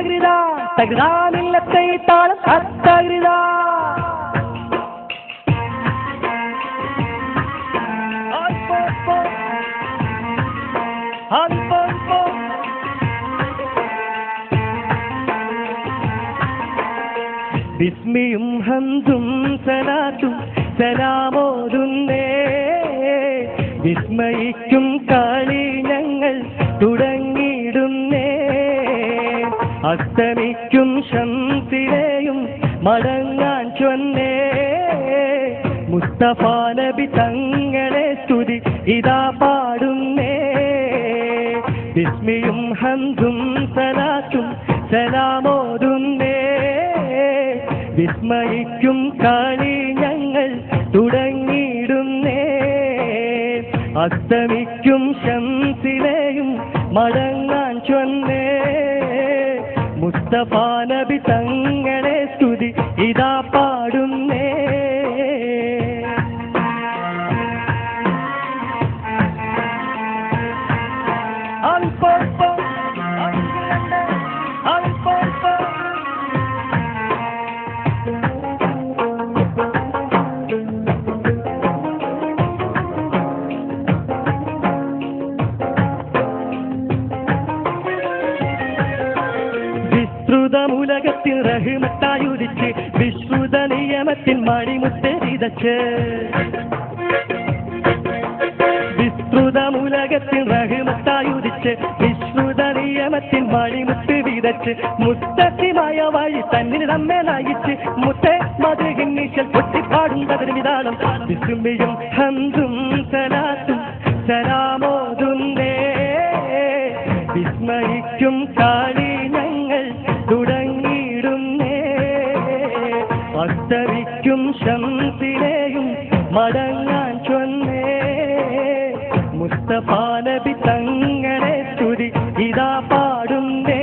തകൃതാ തകൃതാനില്ലത്തെ താളം തകൃതാ ബിസ്മിയും ഹംദും സലാത്തും സലാമോതുന്നേ വിസ്മയിക്കും കളി ഞങ്ങൾ തുടങ്ങിയിടുന്നേ അസ്തമിക്കും ശംസിലെയും മടങ്ങാൻ ചൊന്നേ മുസ്തഫ നബി തങ്ങളെ സ്തുതി ഇതാ പാടുന്നേ ബിസ്മിയും ഹംദും സലാത്തും സലാമോതുന്നേ വിസ്മയിക്കും കളി ഞങ്ങൾ തുടങ്ങിയിടുന്നേ അസ്തമിക്കും ശംസിലെയും മടങ്ങാൻ ചൊന്നേ മുസ്തഫ നബി തങ്ങളെ സ്തുതി ഇതാ പാടുന്നേ വിശ്രുതമുലകത്തിൽ റഹ്മത്തായുദിച്ച് വിശ്രുത നിയമത്തിൽ മണിമുത്ത് വിതച്ച് വിശ്രുതമുലകത്തിൽ റഹ്മത്തായുദിച്ച് വിശ്രുത നിയമത്തിൽ മണിമുത്ത് വിതച്ച് മുത്തത്തിമായ വഴി തന്നിൽ നമ്മെ നയിച്ച് മുത്തേ മധുഹിന്നീശൽ പൊട്ടിപ്പാടും കതിർവിധാനം വിസ്മയും ഹംദും സലാത്തും സലാമോതുന്നേ വിസ്മയിക്കും കളി ഞങ്ങൾ തുടങ്ങിയിടുന്നേ അസ്തമിക്കും ശംസിലെയും മടങ്ങാൻ ചൊന്നേ മുസ്തഫ നബി തങ്ങളെ സ്തുതി ഇതാ പാടുന്നേ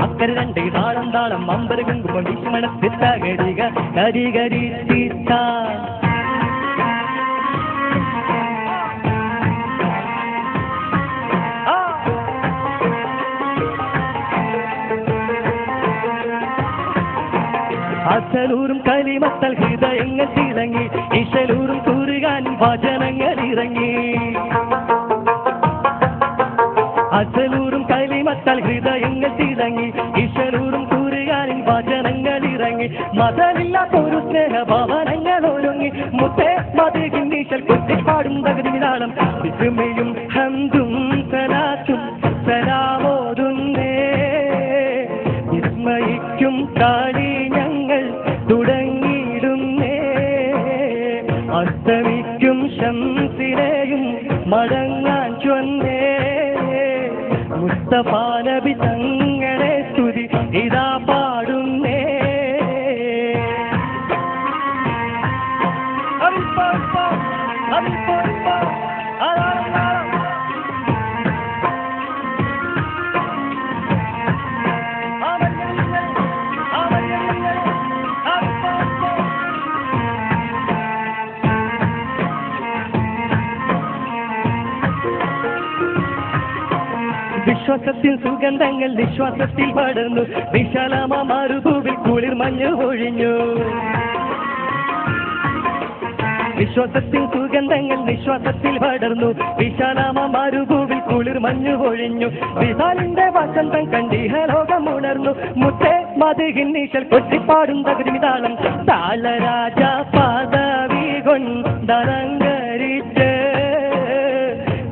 അക്കരെ രണ്ട് താളം താളം അമ്പര കുങ്കുമം വിസ്മണത്തിട്ട ഗരിക കരി കരി തീട്ട അസലൂറും കലിമത്തൽ ഹൃദയങ്ങൾ തിളങ്ങി ഇശലൂറും കൂറുകാനും വചനങ്ങൾ ഇറങ്ങി അസലൂറും കലിമത്തൽ ഹൃദയങ്ങൾ തിളങ്ങി ഇശലൂറും കൂറുകാനും വചനങ്ങൾ ഇറങ്ങി മതമില്ലാത്തൊരു സ്നേഹഭവനങ്ങൾ ഒരുങ്ങി മുത്തേ മധുഹിന്നീശൽ കുത്തിപ്പാടും തകൃതിനാളം വിസ്മയും ഹംദും സലാത്തും സലാമോതുന്നേ വിസ്മയിക്കും കളി ഞങ്ങൾ തുടങ്ങിയിടുന്നേ അസ്തമിക്കും ശംസിലെയും മടങ്ങാൻ ചൊന്നേ മുസ്തഫ നബി തങ്ങളെ സ്തുതി ഇതാ പാടുന്നേ വിശ്വാസത്തിൽ സുഗന്ധങ്ങൾ വിശ്വാസത്തിൽ പടർന്നു വിശാലമാ മരുഭൂവിൽ കുളിർ മഞ്ഞ് ഒഴിഞ്ഞു വിശ്വാസത്തിൽ സുഗന്ധങ്ങൾ വിശ്വാസത്തിൽ പടർന്നു വിശാലമാ മരുഭൂവിൽ കുളിർ മഞ്ഞ് ഒഴിഞ്ഞു വിശാലിന്റെ വസന്തം കണ്ടിഹലോകം ഉണർന്നു മുത്തേ മധുഹിന്നീശൽ കൊട്ടിപ്പാടും തകൃതിതാളം താളരാജ പദവി കൊണ്ടലങ്കരിച്ച്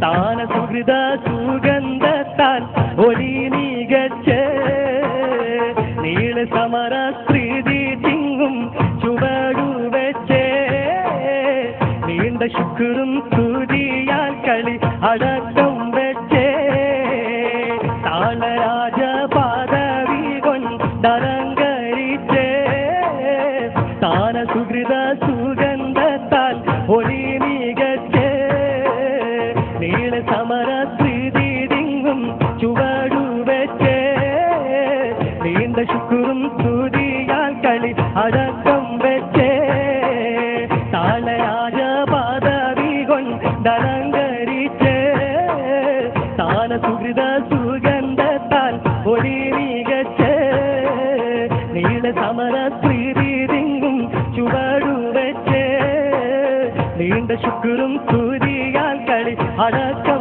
താന സുഹൃത സുഗന്ധത്താൽ ഒലി നീകച്ച് നീള സമര സ്ത്രീതി തിങ്ങും ചുവടു വെച്ച് നീണ്ട ശുക്രും സ്തുതിയാൽ കളി അടക്കം വെച്ച് താളരാജ പദവി കൊണ്ടലങ്കരിച്ച് താന സുഹൃത സുഗന്ധത്താൽ ഒലി നീകച്ച് നീള സമര സ്ത്രീതി ശുക്രും സ്തുതിയാൽ കളി അടക്കം വെച്ചേ താളരാജ പദവി കൊണ്ടലങ്കരിച്ചേ താന സുഹൃത സുഗന്ധത്താൽ ഒളി മികച്ചേ നീള സമര സ്ത്രീതിങ്ങും ചുവടുവെച്ചേ നീണ്ട ശുക്രും സ്തുതിയാൽ കളി അടക്കം